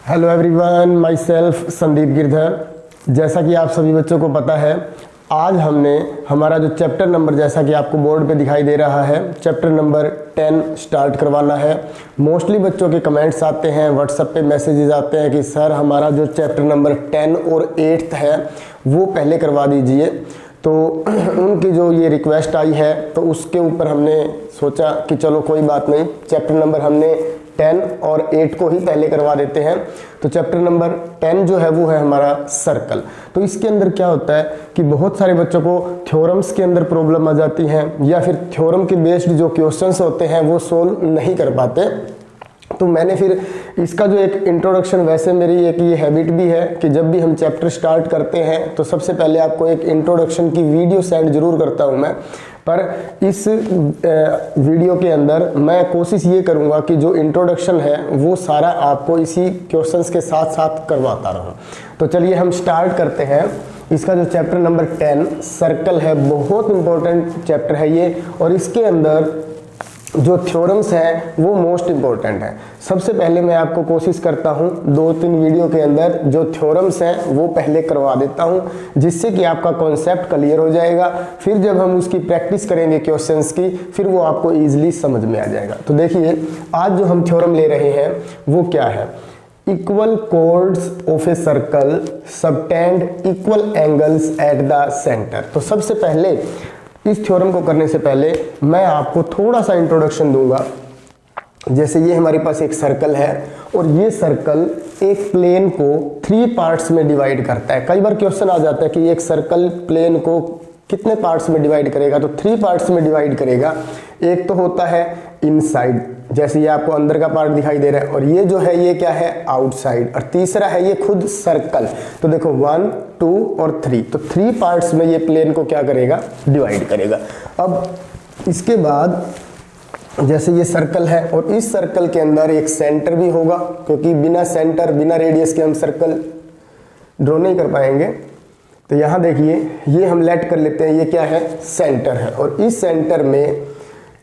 Hello everyone, my self Sandeep Girdhar. जैसा कि आप सभी बच्चों को पता है, आज हमने हमारा जो चैप्टर नंबर, जैसा कि आपको बोर्ड पे दिखाई दे रहा है, चैप्टर नंबर 10 स्टार्ट करवाना है। मोस्टली बच्चों के कमेंट्स आते हैं, व्हाट्सएप पे मैसेजेस आते हैं कि सर हमारा जो चैप्टर नंबर 10 और 8 है वो पहले करवा दीजिए। तो उनकी जो ये रिक्वेस्ट आई है तो उसके ऊपर हमने सोचा कि चलो कोई बात नहीं, चैप्टर नंबर हमने 10 और 8 को ही पहले करवा देते हैं। तो चैप्टर नंबर 10 जो है वो है हमारा सर्कल। तो इसके अंदर क्या होता है कि बहुत सारे बच्चों को थ्योरम्स के अंदर प्रॉब्लम आ जाती है या फिर थ्योरम के बेस्ड जो क्वेश्चंस होते हैं वो सोल्व नहीं कर पाते। तो मैंने फिर इसका जो एक इंट्रोडक्शन, वैसे मेरी एक ये हैबिट भी है कि जब भी हम चैप्टर स्टार्ट करते हैं तो सबसे पहले आपको एक इंट्रोडक्शन की वीडियो सेंड जरूर करता हूं मैं। पर इस वीडियो के अंदर मैं कोशिश ये करूंगा कि जो इंट्रोडक्शन है वो सारा आपको इसी क्वेश्चंस के साथ साथ करवाता रहूं। तो चलिए हम स्टार्ट करते हैं। इसका जो चैप्टर नंबर 10 सर्कल है, बहुत इंपॉर्टेंट चैप्टर है ये, और इसके अंदर जो थ्योरम्स हैं वो मोस्ट इंपॉर्टेंट है। सबसे पहले मैं आपको कोशिश करता हूं 2-3 वीडियो के अंदर जो थ्योरम्स हैं वो पहले करवा देता हूं, जिससे कि आपका कॉन्सेप्ट क्लियर हो जाएगा। फिर जब हम उसकी प्रैक्टिस करेंगे क्वेश्चंस की, फिर वो आपको इजीली समझ में आ जाएगा। तो देखिए, आज जो हम थ्योरम ले रहे हैं वो क्या है। Equal chords of a circle subtend equal angles eight the centre. तो सबसे पहले इस थ्योरम को करने से पहले मैं आपको थोड़ा सा इंट्रोडक्शन दूंगा। जैसे ये हमारे पास एक सर्कल है और ये सर्कल एक प्लेन को 3 पार्ट्स में डिवाइड करता है। कई बार क्वेश्चन आ जाता है कि एक सर्कल प्लेन को कितने पार्ट्स में डिवाइड करेगा, तो 3 पार्ट्स में डिवाइड करेगा। एक तो होता है इनसाइड, जैसे ये आपको अंदर का पार्ट दिखाई दे रहा है, और ये जो है ये क्या है, आउटसाइड, और तीसरा है ये खुद सर्कल। तो देखो 1, 2 और 3, तो 3 पार्ट्स में ये प्लेन को क्या करेगा, डिवाइड करेगा। अब इसके बाद जैसे ये सर्कल है और इस सर्कल के अंदर एक सेंटर भी होगा, क्योंकि बिना सेंटर बिना रेडियस के हम सर्कल ड्रॉ नहीं कर पाएंगे। तो यहाँ देखिए, ये हम लेट कर लेते हैं, ये क्या है, सेंटर है, और इस सेंटर में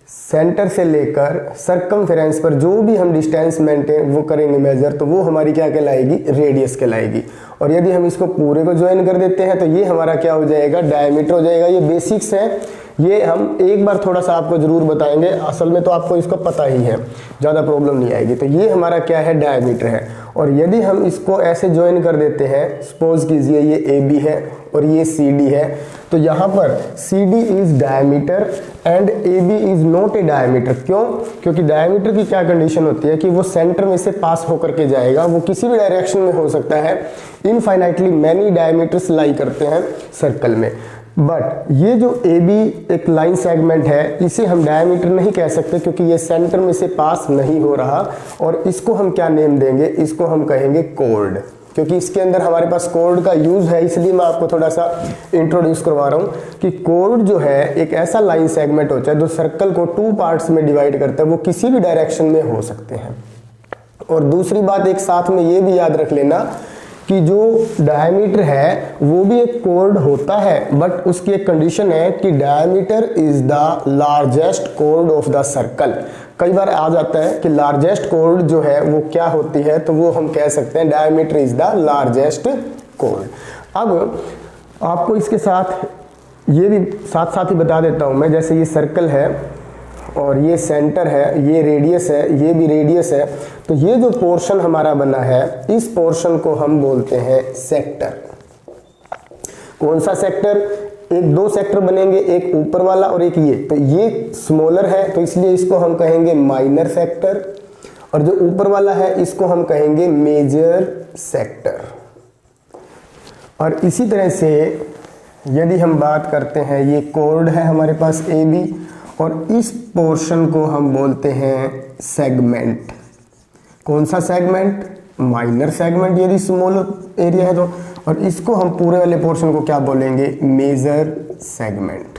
सेंटर से लेकर सर्कमफेरेंस पर जो भी हम डिस्टेंस मेंटेन वो करेंगे मेजर, तो वो हमारी क्या कहलाएगी, रेडियस कहलाएगी। और यदि हम इसको पूरे को ज्वाइन कर देते हैं तो ये हमारा क्या हो जाएगा, डायमीटर हो जाएगा। ये बेसिक्स है, ये हम एक बार थोड़ा सा आपको जरूर बताएंगे, असल में तो आपको इसको पता ही है, ज़्यादा प्रॉब्लम नहीं आएगी। तो ये हमारा क्या है, डायमीटर है। और यदि हम इसको ऐसे ज्वाइन कर देते हैं, सपोज कीजिए ये AB है और ये CD है, तो यहाँ पर CD is diameter and AB is not a diameter. क्यों? क्योंकि डायमीटर की क्या कंडीशन होती है कि वो सेंटर में से पास होकर के जाएगा, वो किसी भी डायरेक्शन में हो सकता है। इनफाइनाइटली मैनी डायमीटर्स लाई करते हैं सर्कल में, बट ये जो AB एक लाइन सेगमेंट है, इसे हम डायमीटर नहीं कह सकते क्योंकि ये सेंटर में से पास नहीं हो रहा। और इसको हम क्या नेम देंगे, इसको हम कहेंगे कॉर्ड, क्योंकि इसके अंदर हमारे पास कॉर्ड का यूज है। इसलिए मैं आपको थोड़ा सा इंट्रोड्यूस करवा रहा हूँ कि कॉर्ड जो है एक ऐसा लाइन सेगमेंट होता है जो सर्कल को 2 पार्ट्स में डिवाइड करता है, वो किसी भी डायरेक्शन में हो सकते हैं। और दूसरी बात एक साथ में ये भी याद रख लेना कि जो डायमीटर है वो भी एक कॉर्ड होता है, बट उसकी एक कंडीशन है कि diameter is the largest chord of the circle. कई बार आ जाता है कि लार्जेस्ट कॉर्ड जो है वो क्या होती है, तो वो हम कह सकते हैं diameter is the largest chord. अब आपको इसके साथ ये भी साथ साथ ही बता देता हूं मैं, जैसे ये सर्कल है और ये सेंटर है, ये रेडियस है, ये भी रेडियस है, तो ये जो पोर्शन हमारा बना है, इस पोर्शन को हम बोलते हैं सेक्टर। कौन सा सेक्टर? 2 सेक्टर बनेंगे, एक ऊपर वाला और एक ये। तो ये स्मॉलर है तो इसलिए इसको हम कहेंगे माइनर सेक्टर, और जो ऊपर वाला है इसको हम कहेंगे मेजर सेक्टर। और इसी तरह से यदि हम बात करते हैं, ये कॉर्ड है हमारे पास AB, और इस पोर्शन को हम बोलते हैं सेगमेंट। कौन सा सेगमेंट? माइनर सेगमेंट यदि स्मॉल एरिया है तो। और इसको हम पूरे वाले पोर्शन को क्या बोलेंगे, मेजर सेगमेंट।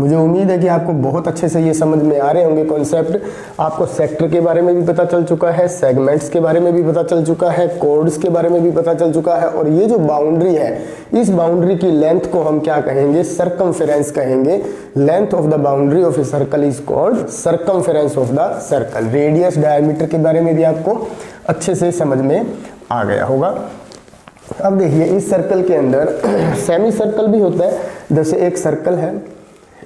मुझे उम्मीद है कि आपको बहुत अच्छे से ये समझ में आ रहे होंगे कॉन्सेप्ट। आपको सेक्टर के बारे में भी पता चल चुका है, सेगमेंट्स के बारे में भी पता चल चुका है, कॉर्ड्स के बारे में भी पता चल चुका है। और ये जो बाउंड्री है, इस बाउंड्री की लेंथ को हम क्या कहेंगे, सर्कमफेरेंस कहेंगे। Length of the boundary of a circle is called circumference of the circle. Radius, diameter के बारे में भी आपको अच्छे से समझ में आ गया होगा। अब देखिए इस सर्कल के अंदर सेमी सर्कल भी होता है। जैसे एक सर्कल है,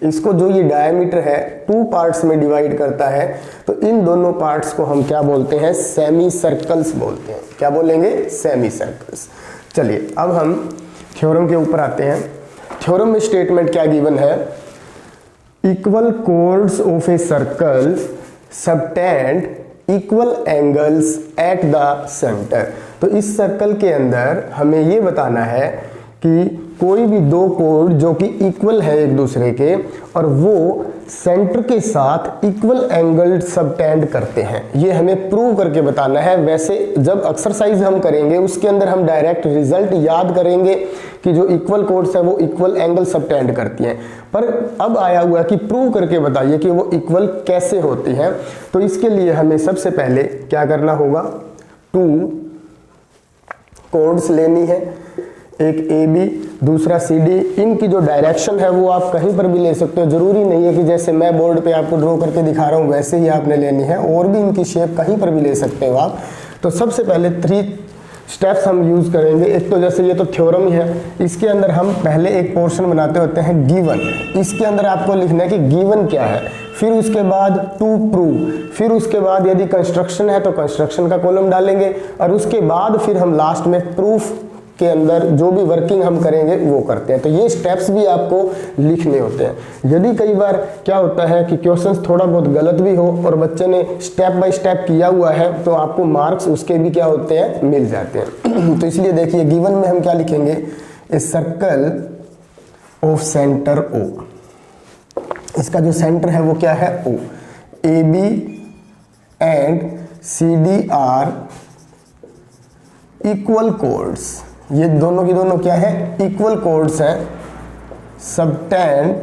इसको जो ये डायमीटर है 2 पार्ट्स में डिवाइड करता है, तो इन दोनों पार्ट्स को हम क्या बोलते हैं? सेमी सर्कल्स बोलते हैं। क्या बोलेंगे? Semi circles. चलिए अब हम थ्योरम के ऊपर आते हैं। थ्योरम में स्टेटमेंट क्या गिवन है? Equal chords of a circle subtend equal angles eight the centre. तो इस सर्कल के अंदर हमें ये बताना है कि कोई भी दो कोड जो कि इक्वल है एक दूसरे के और वो सेंटर के साथ इक्वल एंगल सबटेंड करते हैं, ये हमें प्रूव करके बताना है। वैसे जब एक्सरसाइज हम करेंगे उसके अंदर हम डायरेक्ट रिजल्ट याद करेंगे कि जो इक्वल कोड्स है वो इक्वल एंगल सबटेंड करती हैं, पर अब आया हुआ कि प्रूव करके बताइए कि वो इक्वल कैसे होती हैं। तो इसके लिए हमें सबसे पहले क्या करना होगा? 2 कोड्स लेनी है, एक AB दूसरा CD। इनकी जो डायरेक्शन है वो आप कहीं पर भी ले सकते हो, जरूरी नहीं है कि जैसे मैं बोर्ड पे आपको ड्रॉ करके दिखा रहा हूँ वैसे ही आपने लेनी है, और भी इनकी शेप कहीं पर भी ले सकते हो आप। तो सबसे पहले 3 स्टेप्स हम यूज करेंगे। एक तो जैसे ये तो थ्योरम ही है, इसके अंदर हम पहले एक पोर्शन बनाते होते हैं गिवन। इसके अंदर आपको लिखना है कि गिवन क्या है, फिर उसके बाद टू प्रूव, फिर उसके बाद यदि कंस्ट्रक्शन है तो कंस्ट्रक्शन का कॉलम डालेंगे, और उसके बाद फिर हम लास्ट में प्रूफ के अंदर जो भी वर्किंग हम करेंगे वो करते हैं। तो ये स्टेप्स भी आपको लिखने होते हैं। यदि कई बार क्या होता है कि क्वेश्चंस थोड़ा बहुत गलत भी हो और बच्चे ने स्टेप बाय स्टेप किया हुआ है तो आपको मार्क्स उसके भी क्या होते हैं? मिल जाते हैं। तो इसलिए देखिए गिवन में हम क्या लिखेंगे? A circle of centre O। इसका जो सेंटर है वो क्या है? O। AB and CD are equal chords. ये दोनों की दोनों क्या है? इक्वल कोड्स हैं। Subtend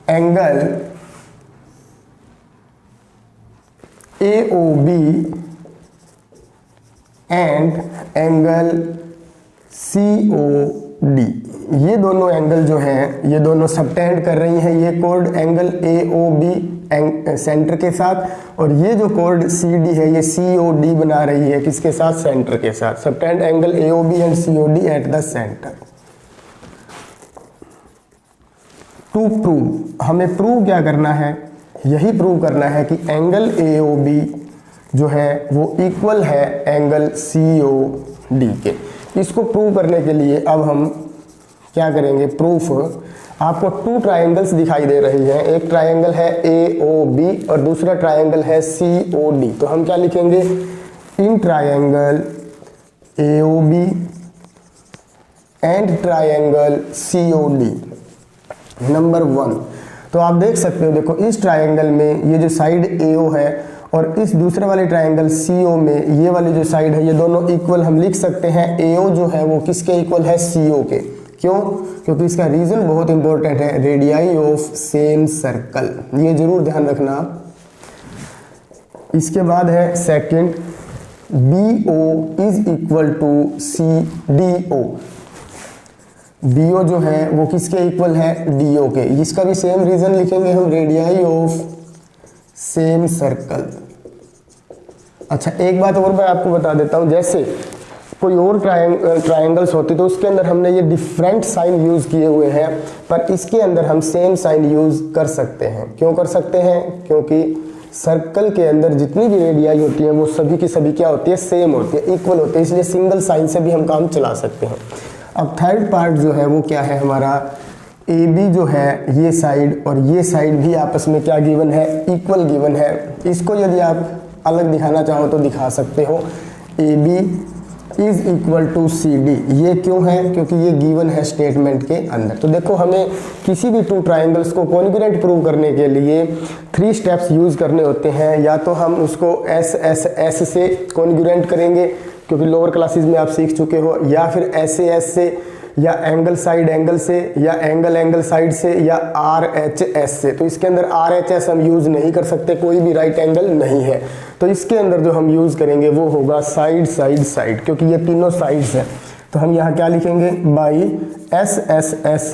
angle AOB and angle COD। ये दोनों एंगल जो हैं ये दोनों सबटेंड कर रही हैं। ये कोड एंगल AOB सेंटर के साथ, और ये जो कोड CD है ये COD बना रही है किसके साथ? सेंटर के साथ। Subtend angle AOB and COD at the centre. To prove, हमें प्रूव क्या करना है? यही प्रूव करना है कि एंगल AOB जो है वो इक्वल है एंगल COD के। इसको प्रूव करने के लिए अब हम क्या करेंगे? प्रूफ। आपको 2 ट्रायंगल्स दिखाई दे रही हैं, एक ट्रायंगल है AOB और दूसरा ट्रायंगल है COD। तो हम क्या लिखेंगे? In triangle AOB and triangle COD number 1। तो आप देख सकते हो, देखो इस ट्रायंगल में ये जो साइड AO है और इस दूसरे वाले ट्रायंगल CO में ये वाली जो साइड है ये दोनों इक्वल हम लिख सकते हैं। AO जो है वो किसके इक्वल है? CO के। क्यों? क्योंकि इसका रीजन बहुत इंपॉर्टेंट है, रेडियाई ऑफ सेम सर्कल। ये जरूर ध्यान रखना। इसके बाद है second, BO is equal to CDO। BO जो है वो किसके इक्वल है? DO के। इसका भी सेम रीजन लिखेंगे हम, रेडियाई ऑफ सेम सर्कल। अच्छा एक बात और मैं आपको बता देता हूं, जैसे कोई और ट्रायंगल्स होती तो उसके अंदर हमने ये डिफरेंट साइन यूज किए हुए हैं, पर इसके अंदर हम सेम साइन यूज कर सकते हैं। क्यों कर सकते हैं? क्योंकि सर्कल के अंदर जितनी भी रेडियाई होती है वो सभी की सभी क्या होती है? सेम होती है, इक्वल होती है, इसलिए सिंगल साइन से भी हम काम चला सकते हैं। अब थर्ड पार्ट जो है वो क्या है हमारा? AB जो है ये साइड और ये साइड भी आपस में क्या गिवन है? इक्वल गिवन है। इसको यदि आप अलग दिखाना चाहो तो दिखा सकते हो। AB is equal to CD। ये क्यों है? क्योंकि ये गिवन है स्टेटमेंट के अंदर। तो देखो हमें किसी भी 2 ट्राइंगल्स को कॉन्ग्रुएंट प्रूव करने के लिए 3 स्टेप्स यूज करने होते हैं। या तो हम उसको S से कॉन्ग्रुएंट करेंगे क्योंकि लोअर क्लासेस में आप सीख चुके हो, या फिर SAS से, या एंगल साइड एंगल से, या एंगल साइड से, या RHS से। तो इसके अंदर RHS हम यूज नहीं कर सकते, कोई भी राइट एंगल नहीं है। तो इसके अंदर जो हम यूज करेंगे वो होगा साइड साइड साइड, क्योंकि ये तीनों साइड्स हैं। तो हम यहाँ क्या लिखेंगे? By SSS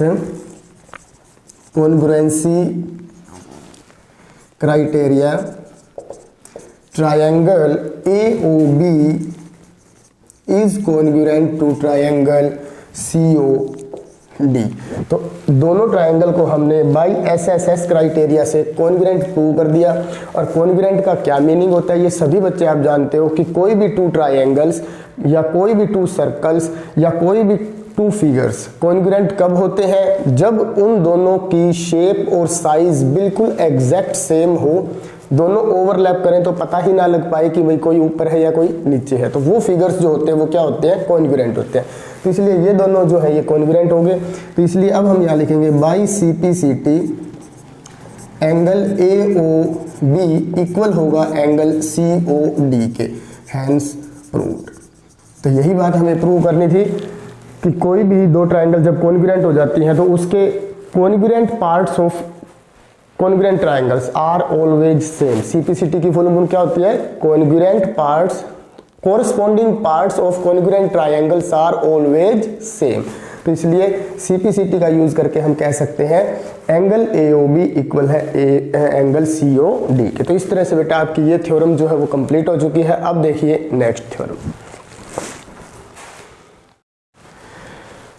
congruency criteria triangle AOB is congruent to triangle COD। तो दोनों ट्रायंगल को हमने बाई SSS क्राइटेरिया से कॉन्ग्रुएंट प्रूव कर दिया। और कॉन्ग्रुएंट का क्या मीनिंग होता है ये सभी बच्चे आप जानते हो कि कोई भी टू ट्रायंगल्स या कोई भी टू सर्कल्स या कोई भी टू फिगर्स कॉन्ग्रुएंट कब होते हैं, जब उन दोनों की शेप और साइज बिल्कुल एग्जैक्ट सेम हो, दोनों ओवरलैप करें तो पता ही ना लग पाए कि भाई कोई ऊपर है या कोई नीचे है, तो वो फिगर्स जो होते हैं वो क्या होते हैं, कॉन्ग्रुएंट होते हैं। तो इसलिए ये दोनों जो है ये कॉन्ग्रुएंट हो गए। तो इसलिए अब हम यहाँ लिखेंगे by CPCT angle AOB equal होगा एंगल COD के, हैंस प्रूव्ड। तो यही बात हमें प्रूव करनी थी कि कोई भी दो ट्रायंगल जब कॉन्ग्रुएंट हो जाती हैं तो उसके congruent parts of congruent triangles are always same. CPCT की फुल फॉर्म क्या होती है, congruent parts, corresponding parts of congruent triangles are always same. तो इसलिए CPCT का यूज करके हम कह सकते हैं एंगल AOB इक्वल है एंगल COD के। तो इस तरह से बेटा आपकी ये थ्योरम जो है वो कंप्लीट हो चुकी है। अब देखिए नेक्स्ट थ्योरम।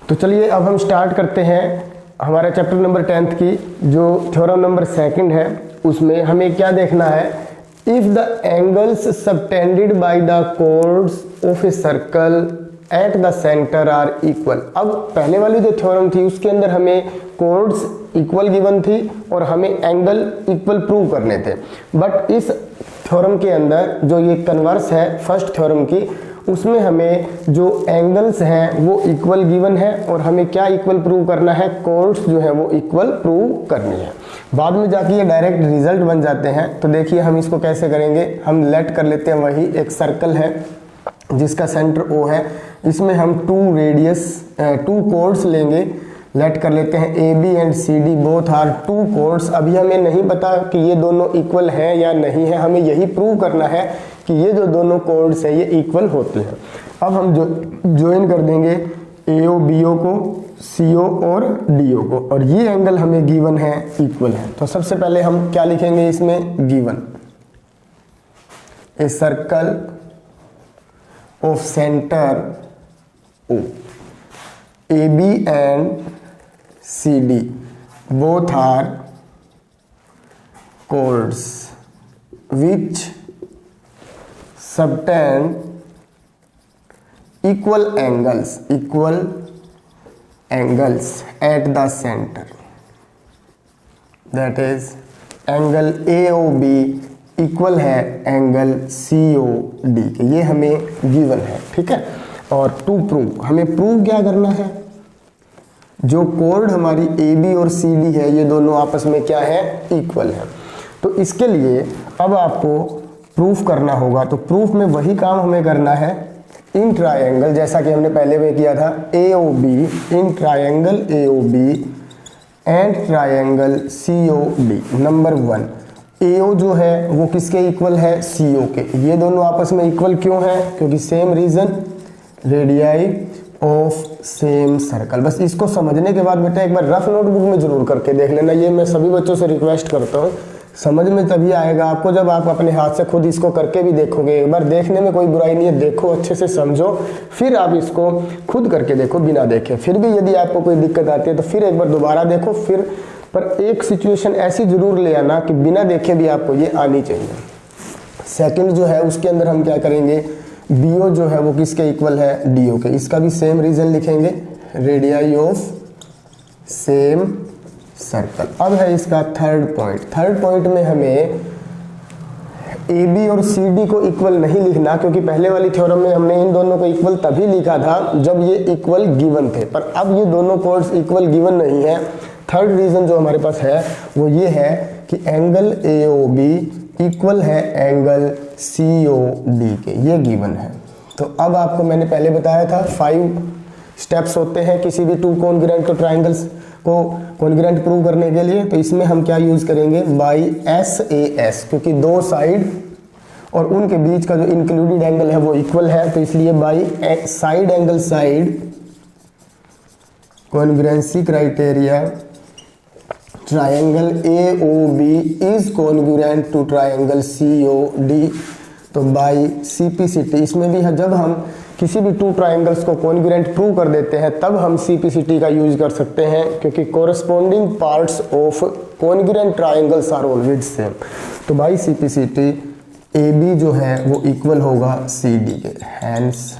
तो चलिए अब हम स्टार्ट करते हैं हमारा चैप्टर नंबर 10th की जो थ्योरम नंबर 2 है। उसमें हमें क्या देखना है, if the angles subtended by the chords of a circle at the centre are equal. अब पहले वाली जो थ्योरम थी उसके अंदर हमें कोर्ड्स इक्वल गिवन थी और हमें एंगल इक्वल प्रूव करने थे। बट इस थ्योरम के अंदर जो ये कन्वर्स है फर्स्ट थ्योरम की, उसमें हमें जो एंगल्स हैं वो इक्वल गिवन है और हमें क्या इक्वल प्रूव करना है, कोर्ड्स जो है वो इक्वल प्रूव करनी है। बाद में जाके ये डायरेक्ट रिजल्ट बन जाते हैं। तो देखिए हम इसको कैसे करेंगे, हम लेट कर लेते हैं वही एक सर्कल है जिसका सेंटर O है, इसमें हम टू कोर्ड्स लेंगे, लेट कर लेते हैं AB and CD both are two chords. अभी हमें नहीं पता कि ये दोनों इक्वल हैं या नहीं है, हमें यही प्रूव करना है कि ये जो दोनों कोर्ड्स है ये इक्वल होते हैं। अब हम ज्वाइन कर देंगे AO BO को, CO और DO को, और ये एंगल हमें गिवन है इक्वल है। तो सबसे पहले हम क्या लिखेंगे इसमें, given a circle of centre O, AB and CD both are chords which subtend equal angles at the center, that is angle AOB equal है एंगल COD के। ये हमें गिवन है, ठीक है। और टू प्रूव, हमें प्रूव क्या करना है, जो कोर्ड हमारी AB और CD है ये दोनों आपस में क्या है, इक्वल है। तो इसके लिए अब आपको प्रूफ करना होगा। तो प्रूफ में वही काम हमें करना है इन ट्रायंगल, जैसा कि हमने पहले में किया था, AOB in triangle AOB and triangle COD। Number 1, AO जो है वो किसके इक्वल है, CO के। ये दोनों आपस में इक्वल क्यों है, क्योंकि same reason, radii of same circle. बस इसको समझने के बाद बेटा एक बार रफ नोटबुक में जरूर करके देख लेना। ये मैं सभी बच्चों से रिक्वेस्ट करता हूँ, समझ में तभी आएगा आपको जब आप अपने हाथ से खुद इसको करके भी देखोगे। एक बार देखने में कोई बुराई नहीं है, देखो अच्छे से समझो, फिर आप इसको खुद करके देखो बिना देखे। फिर भी यदि आपको कोई दिक्कत आती है तो फिर एक बार दोबारा देखो, फिर पर एक सिचुएशन ऐसी जरूर ले आना कि बिना देखे भी आपको ये आनी चाहिए। सेकंड जो है उसके अंदर हम क्या करेंगे, BO जो है वो किसके इक्वल है, DO के। इसका भी सेम रीजन लिखेंगे, रेडियाई ऑफ सेम सर्कल। अब है इसका थर्ड पॉइंट। थर्ड पॉइंट में हमें AB और CD को इक्वल नहीं लिखना, क्योंकि पहले वाली थ्योरम में हमने इन दोनों को इक्वल तभी लिखा था जब ये इक्वल गिवन थे, पर अब ये दोनों कोड्स इक्वल गिवन नहीं है। थर्ड रीजन जो हमारे पास है वो ये है कि एंगल AOB इक्वल है एंगल COD के, ये गिवन है। तो अब आपको मैंने पहले बताया था 5 स्टेप्स होते हैं किसी भी टू कॉन्ग्रुएंट ट्रायंगल्स को कॉन्ग्रुएंट प्रूव करने के लिए। तो इसमें हम क्या यूज करेंगे, बाई SAS, क्योंकि दो साइड और उनके बीच का जो इंक्लूडेड एंगल है वो इक्वल है, तो इसलिए by side angle side congruency criteria triangle AOB is congruent to triangle COD तो बाई CPCT, इसमें भी है, जब हम किसी भी टू ट्राइंगल्स को कॉन्ग्रुएंट प्रूव कर देते हैं तब हम CPCT का यूज कर सकते हैं, क्योंकि corresponding parts of congruent triangles are always same. तो बाई CPCT AB जो है वो इक्वल होगा CD के, हैंस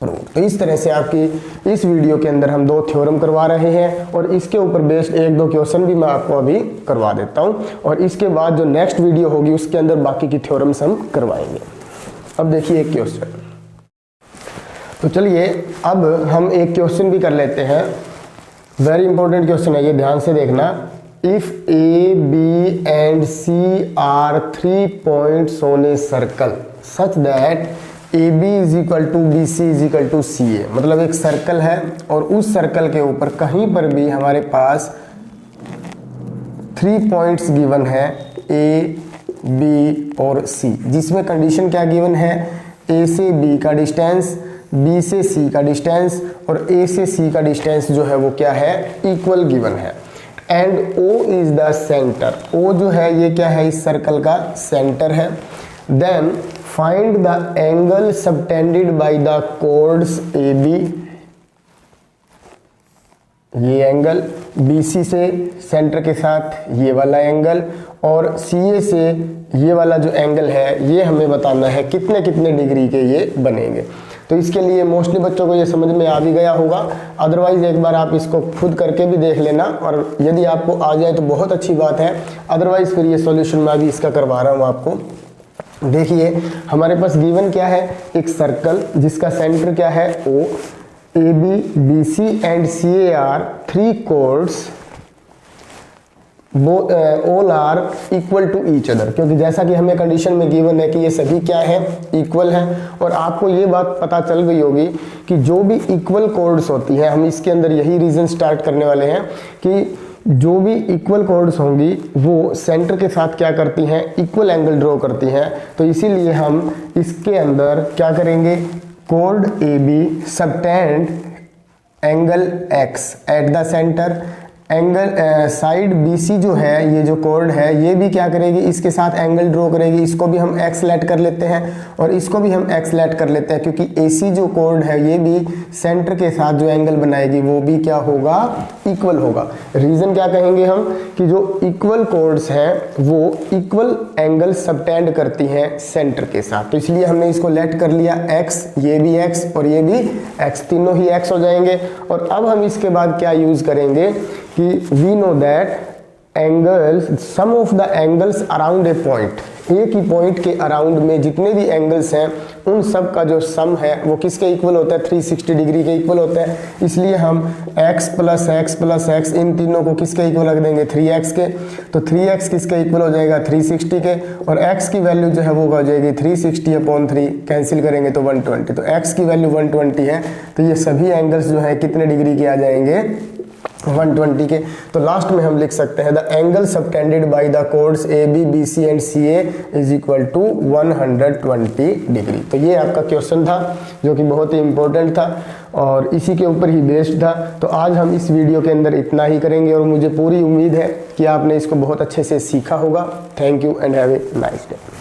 प्रूव। तो इस तरह से आपकी इस वीडियो के अंदर हम 2 थ्योरम करवा रहे हैं और इसके ऊपर बेस्ड 1-2 क्वेश्चन भी मैं आपको अभी करवा देता हूं, और इसके बाद जो नेक्स्ट वीडियो होगी उसके अंदर बाकी की थ्योरम्स हम करवाएंगे। अब देखिए एक क्वेश्चन, तो चलिए अब हम एक क्वेश्चन भी कर लेते हैं। वेरी इंपॉर्टेंट क्वेश्चन है ये, ध्यान से देखना। If A, B and C are 3 points on a circle such that AB is equal to BC is equal to CA, मतलब एक सर्कल है और उस सर्कल के ऊपर कहीं पर भी हमारे पास 3 पॉइंट्स गिवन है A, B और C, जिसमें कंडीशन क्या गिवन है, A से B का डिस्टेंस, B से C का डिस्टेंस और A से C का डिस्टेंस जो है वो क्या है, इक्वल गिवन है। And O is the centre, O जो है ये क्या है, इस सर्कल का सेंटर है। Then find the angle subtended by the chords AB, ये एंगल, BC से सेंटर के साथ ये वाला एंगल, और CA से ये वाला जो एंगल है ये हमें बताना है कितने कितने डिग्री के ये बनेंगे। तो इसके लिए मोस्टली बच्चों को ये समझ में आ भी गया होगा, अदरवाइज एक बार आप इसको खुद करके भी देख लेना, और यदि आपको आ जाए तो बहुत अच्छी बात है, अदरवाइज फिर ये सॉल्यूशन मैं अभी इसका करवा रहा हूँ आपको। देखिए हमारे पास गिवन क्या है, एक सर्कल जिसका सेंटर क्या है O, AB, BC and CA are 3 chords, all are equal to each other, क्योंकि जैसा कि हमें कंडीशन में गिवन है कि ये सभी क्या है, इक्वल है। और आपको ये बात पता चल गई होगी कि जो भी इक्वल कॉर्ड्स होती हैं, हम इसके अंदर यही रीजन स्टार्ट करने वाले हैं कि जो भी इक्वल कॉर्ड्स होंगी वो सेंटर के साथ क्या करती हैं, इक्वल एंगल ड्रॉ करती हैं। तो इसीलिए हम इसके अंदर क्या करेंगे, chord AB subtend angle X at the centre, angle side BC जो है, ये जो कॉर्ड है ये भी क्या करेगी, इसके साथ एंगल ड्रॉ करेगी, इसको भी हम X लेट कर लेते हैं और इसको भी हम X लेट कर लेते हैं, क्योंकि AC जो कॉर्ड है ये भी सेंटर के साथ जो एंगल बनाएगी वो भी क्या होगा, इक्वल होगा। रीजन क्या कहेंगे हम, कि जो इक्वल कॉर्ड्स हैं वो इक्वल एंगल सबटेंड करती हैं सेंटर के साथ, तो इसलिए हमने इसको लेट कर लिया X, ये भी X और ये भी X, तीनों ही X हो जाएंगे। और अब हम इसके बाद क्या यूज करेंगे कि we know that angles, sum of the angles around a point, एक ही पॉइंट के अराउंड में जितने भी एंगल्स हैं उन सब का जो सम है वो किसके इक्वल होता है, 360 डिग्री के इक्वल होता है। इसलिए हम x plus x plus x इन तीनों को किसके इक्वल रख देंगे, 3x के। तो 3x किसके इक्वल हो जाएगा, 360 के, और x की वैल्यू जो है वो हो जाएगी 360/3, कैंसिल करेंगे तो 120। तो x की वैल्यू 120 है, तो ये सभी एंगल्स जो है कितने डिग्री के आ जाएंगे, 120 के। तो लास्ट में हम लिख सकते हैं the angle subtended by the chords AB, BC and CA is equal to 120 degree. तो ये आपका क्वेश्चन था जो कि बहुत ही इंपॉर्टेंट था और इसी के ऊपर ही बेस्ड था। तो आज हम इस वीडियो के अंदर इतना ही करेंगे और मुझे पूरी उम्मीद है कि आपने इसको बहुत अच्छे से सीखा होगा। Thank you and have a nice day.